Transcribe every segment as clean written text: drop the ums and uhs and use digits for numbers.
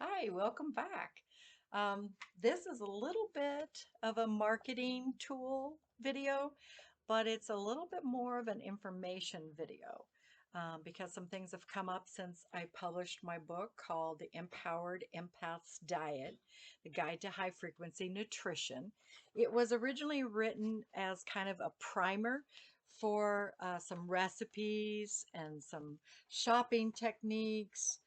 Hi, welcome back. This is a little bit of a marketing tool video, but it's a little bit more of an information video because some things have come up since I published my book called The Empowered Empath's Diet, The Guide to High Frequency Nutrition. It was originally written as kind of a primer for some recipes and some shopping techniques.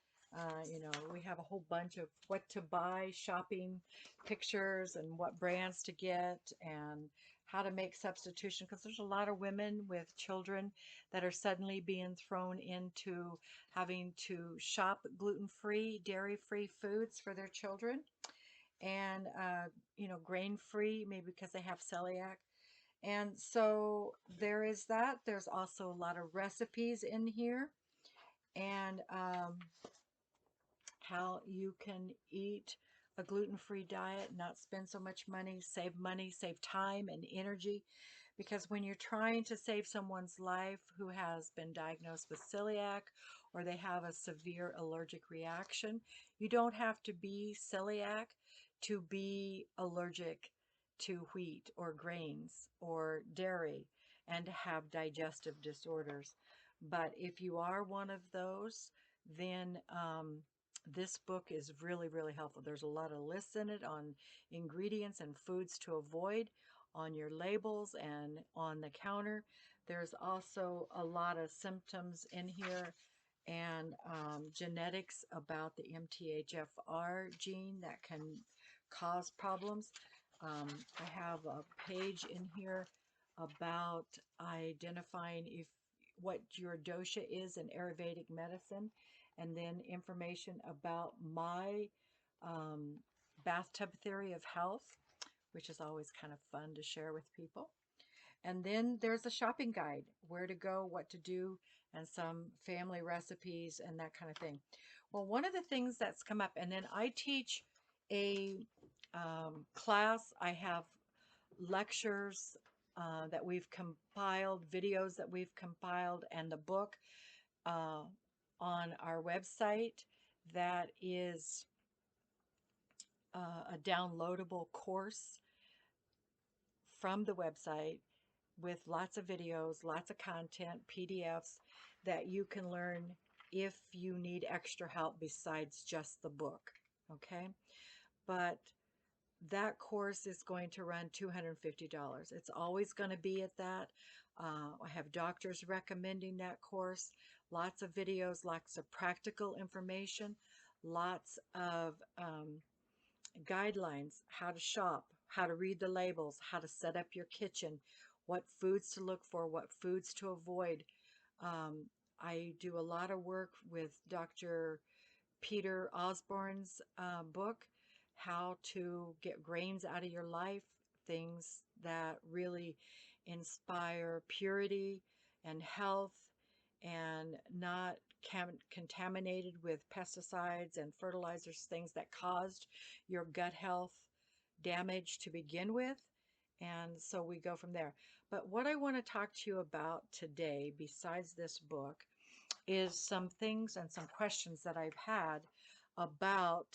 We have a whole bunch of what to buy, shopping pictures, and what brands to get, and how to make substitution. Because there's a lot of women with children that are suddenly being thrown into having to shop gluten-free, dairy-free foods for their children, and grain-free, maybe because they have celiac. And so there is that. There's also a lot of recipes in here, and how you can eat a gluten-free diet, not spend so much money, save time and energy. Because when you're trying to save someone's life who has been diagnosed with celiac or they have a severe allergic reaction, you don't have to be celiac to be allergic to wheat or grains or dairy and to have digestive disorders. But if you are one of those, then this book is really, really helpful. There's a lot of lists in it on ingredients and foods to avoid on your labels and on the counter. There's also a lot of symptoms in here and genetics about the MTHFR gene that can cause problems. I have a page in here about identifying if what your dosha is in Ayurvedic medicine, and then information about my um, bathtub theory of health, which is always kind of fun to share with people. And then there's a shopping guide, where to go, what to do, and some family recipes and that kind of thing. Well, one of the things that's come up, and then I teach a class. I have lectures that we've compiled, videos that we've compiled, and the book uh, on our website that is a downloadable course from the website with lots of videos, lots of content, PDFs that you can learn if you need extra help besides just the book. Okay. But that course is going to run $250. It's always going to be at that. I have doctors recommending that course, lots of videos, lots of practical information, lots of guidelines, how to shop, how to read the labels, how to set up your kitchen, what foods to look for, what foods to avoid. I do a lot of work with Dr. Peter Osborne's book, How to Get Grains Out of Your Life, things that really inspire purity and health and not contaminated with pesticides and fertilizers, things that caused your gut health damage to begin with. And so we go from there. But what I want to talk to you about today, besides this book, is some things and some questions that I've had about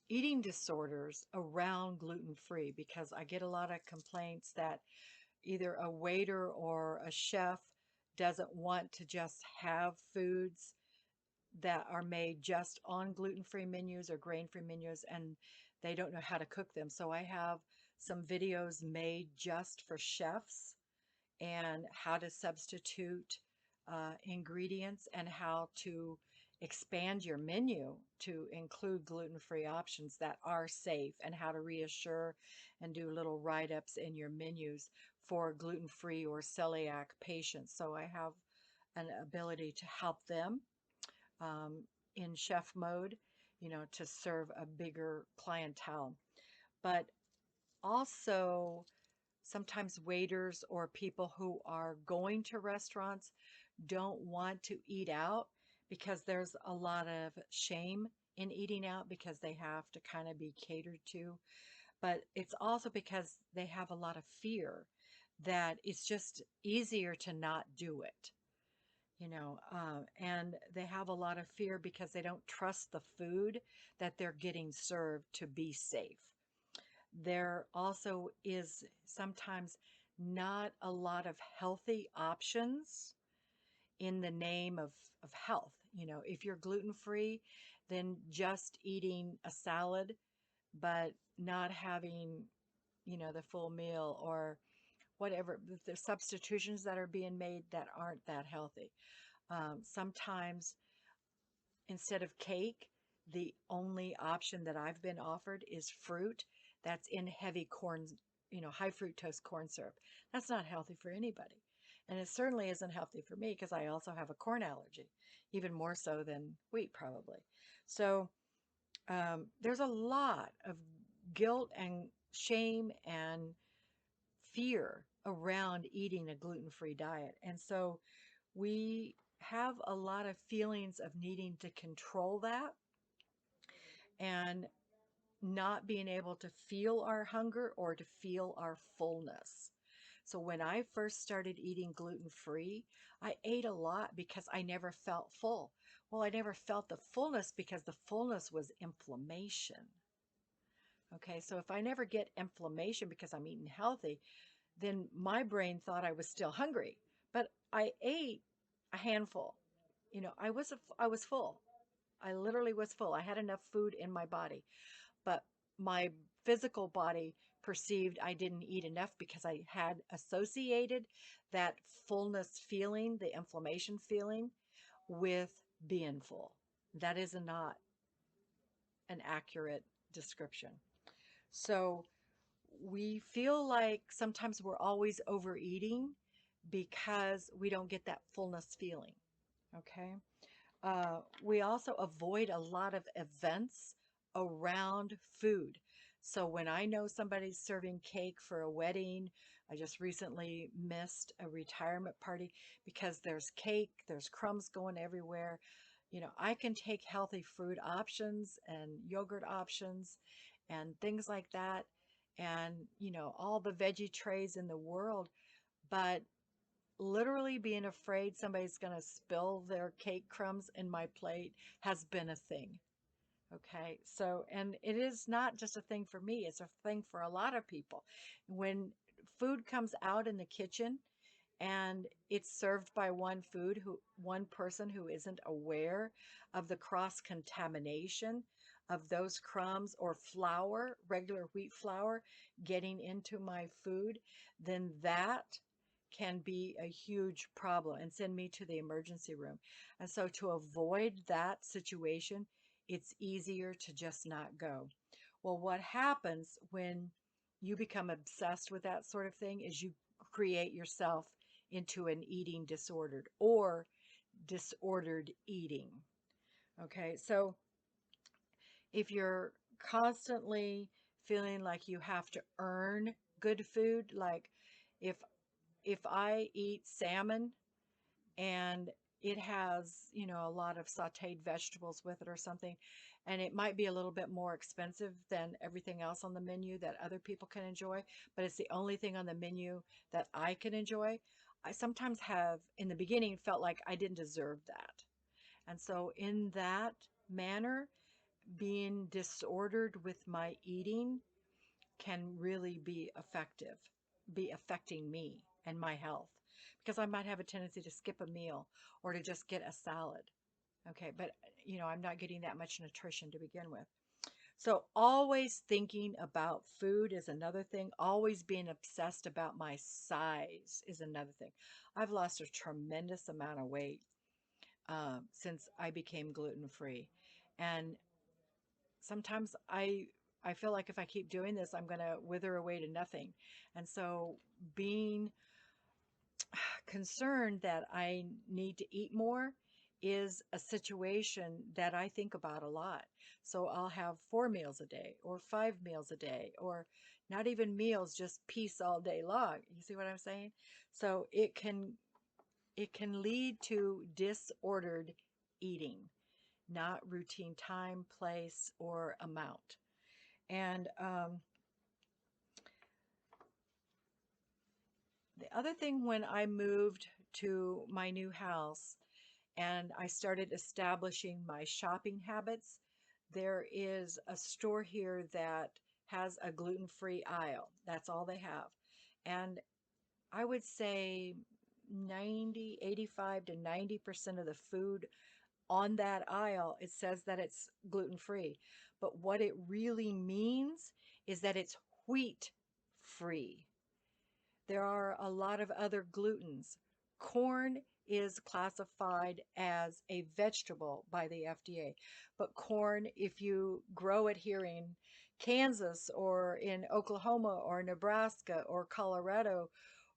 eating disorders around gluten-free, because I get a lot of complaints that either a waiter or a chef doesn't want to just have foods that are made just on gluten-free menus or grain-free menus, and they don't know how to cook them. So I have some videos made just for chefs and how to substitute ingredients and how to expand your menu to include gluten-free options that are safe, and how to reassure and do little write-ups in your menus for gluten-free or celiac patients. So I have an ability to help them in chef mode, to serve a bigger clientele. But also, sometimes waiters or people who are going to restaurants don't want to eat out because there's a lot of shame in eating out because they have to kind of be catered to. But it's also because they have a lot of fear that it's just easier to not do it. and they have a lot of fear because they don't trust the food that they're getting served to be safe. There also is sometimes not a lot of healthy options in the name of health. If you're gluten free, then just eating a salad, but not having, the full meal, or whatever, the substitutions that are being made that aren't that healthy. Sometimes instead of cake, the only option that I've been offered is fruit that's in heavy corn, high fructose corn syrup. That's not healthy for anybody. And it certainly isn't healthy for me because I also have a corn allergy, even more so than wheat, probably. So there's a lot of guilt and shame and fear around eating a gluten-free diet. And so we have a lot of feelings of needing to control that and not being able to feel our hunger or to feel our fullness. So when I first started eating gluten-free, I ate a lot because I never felt full. Well, I never felt the fullness because the fullness was inflammation. Okay, so if I never get inflammation because I'm eating healthy, then my brain thought I was still hungry. But I ate a handful. I was full. I literally was full. I had enough food in my body, but my physical body perceived I didn't eat enough because I had associated that fullness feeling, the inflammation feeling, with being full. That is not an accurate description. So we feel like sometimes we're always overeating because we don't get that fullness feeling. Okay. We also avoid a lot of events around food. So when I know somebody's serving cake for a wedding, I just recently missed a retirement party because there's cake, there's crumbs going everywhere. I can take healthy fruit options and yogurt options and things like that, and, all the veggie trays in the world, but literally being afraid somebody's going to spill their cake crumbs in my plate has been a thing. Okay. So, and it is not just a thing for me, it's a thing for a lot of people. When food comes out in the kitchen and it's served by one person who isn't aware of the cross contamination of those crumbs or flour, regular wheat flour, getting into my food, then that can be a huge problem and send me to the emergency room. And so to avoid that situation, it's easier to just not go. Well, what happens when you become obsessed with that sort of thing is you create yourself into an eating disordered or disordered eating. Okay, so if you're constantly feeling like you have to earn good food, like if I eat salmon and it has, a lot of sauteed vegetables with it or something, and it might be a little bit more expensive than everything else on the menu that other people can enjoy, but it's the only thing on the menu that I can enjoy. I sometimes have, in the beginning, felt like I didn't deserve that. And so, in that manner, being disordered with my eating can really be affecting me and my health, because I might have a tendency to skip a meal or to just get a salad. Okay, but I'm not getting that much nutrition to begin with. So always thinking about food is another thing. Always being obsessed about my size is another thing. I've lost a tremendous amount of weight since I became gluten free, and sometimes I feel like if I keep doing this, I'm going to wither away to nothing. And so being concerned that I need to eat more is a situation that I think about a lot. So I'll have 4 meals a day or 5 meals a day, or not even meals, just peace all day long. You see what I'm saying? So it can lead to disordered eating, not routine time, place, or amount. And the other thing, when I moved to my new house, and I started establishing my shopping habits. There is a store here that has a gluten-free aisle. That's all they have. And I would say 85 to 90% of the food on that aisle, it says that it's gluten free. But what it really means is that it's wheat free. There are a lot of other glutens. Corn is classified as a vegetable by the FDA, but corn, if you grow it here in Kansas or in Oklahoma or Nebraska or Colorado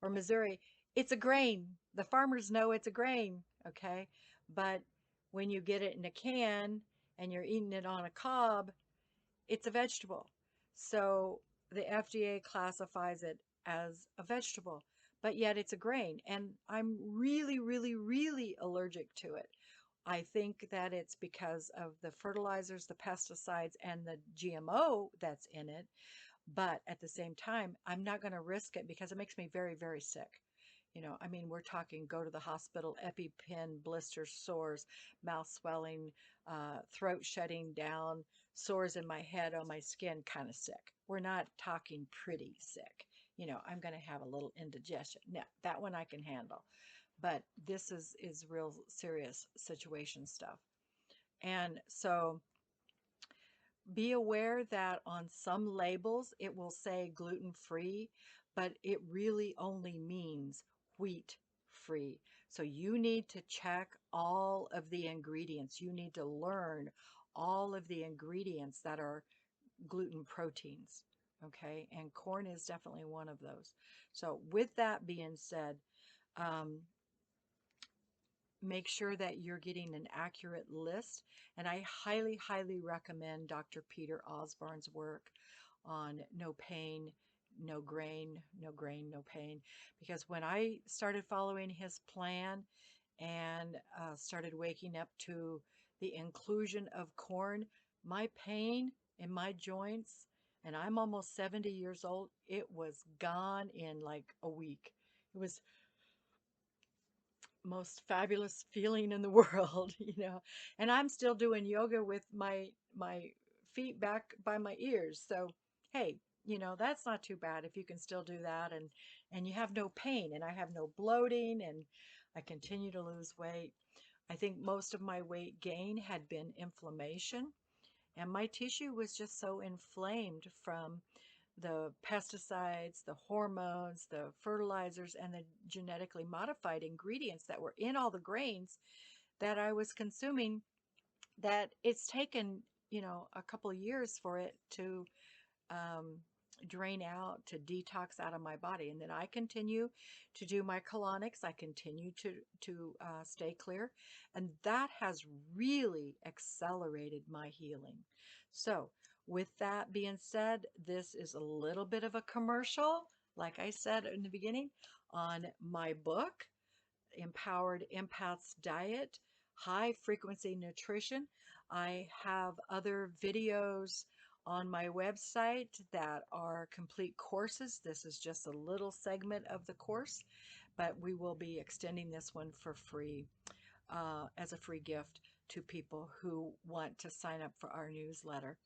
or Missouri, it's a grain. The farmers know it's a grain, okay? But when you get it in a can and you're eating it on a cob, it's a vegetable. So the FDA classifies it as a vegetable, but yet it's a grain. And I'm really, really, really allergic to it. I think that it's because of the fertilizers, the pesticides, and the GMO that's in it. But at the same time, I'm not going to risk it because it makes me very, very sick. I mean, we're talking go to the hospital, EpiPen, blisters, sores, mouth swelling, throat shutting down, sores in my head, on my skin, kind of sick. We're not talking pretty sick. I'm going to have a little indigestion. Now, that one I can handle. But this is real serious situation stuff. And so be aware that on some labels it will say gluten free, but it really only means wheat free. So you need to check all of the ingredients. You need to learn all of the ingredients that are gluten proteins. Okay, and corn is definitely one of those. So, with that being said, um, make sure that you're getting an accurate list. And I highly, highly recommend Dr. Peter Osborne's work on no pain, no grain, no grain, no pain. Because when I started following his plan and started waking up to the inclusion of corn, my pain in my joints, and I'm almost 70 years old, it was gone in like a week. It was most fabulous feeling in the world. And I'm still doing yoga with my feet back by my ears. So, hey, that's not too bad if you can still do that and you have no pain and I have no bloating and I continue to lose weight. I think most of my weight gain had been inflammation and my tissue was just so inflamed from the pesticides, the hormones, the fertilizers, and the genetically modified ingredients that were in all the grains that I was consuming, that it's taken, a couple of years for it to um, drain out, to detox out of my body. And then I continue to do my colonics. I continue to stay clear. And that has really accelerated my healing. So, with that being said, this is a little bit of a commercial, like I said in the beginning, on my book, Empowered Empaths Diet, High Frequency Nutrition. I have other videos on my website that are complete courses. This is just a little segment of the course, but we will be extending this one for free as a free gift to people who want to sign up for our newsletter.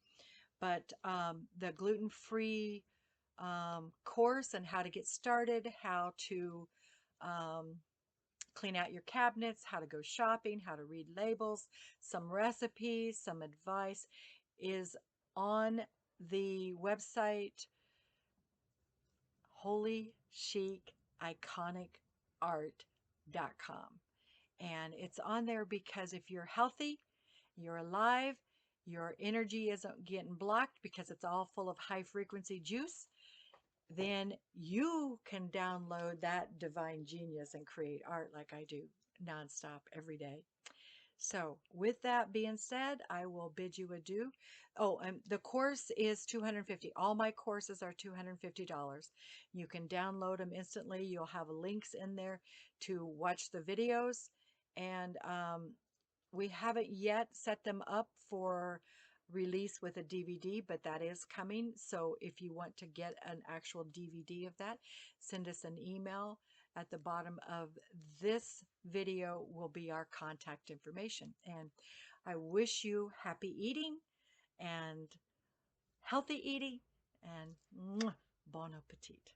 But the gluten-free course and how to get started, how to um, clean out your cabinets, how to go shopping, how to read labels, some recipes, some advice is on the website holychicIconicart.com. And it's on there because if you're healthy, you're alive, your energy isn't getting blocked because it's all full of high frequency juice, then you can download that divine genius and create art like I do nonstop every day. So, with that being said, I will bid you adieu. Oh, and the course is $250. All my courses are $250. You can download them instantly. You'll have links in there to watch the videos. And we haven't yet set them up for release with a DVD, but that is coming. So if you want to get an actual DVD of that, send us an email at the bottom of this video will be our contact information. And I wish you happy eating and healthy eating and bon appetit.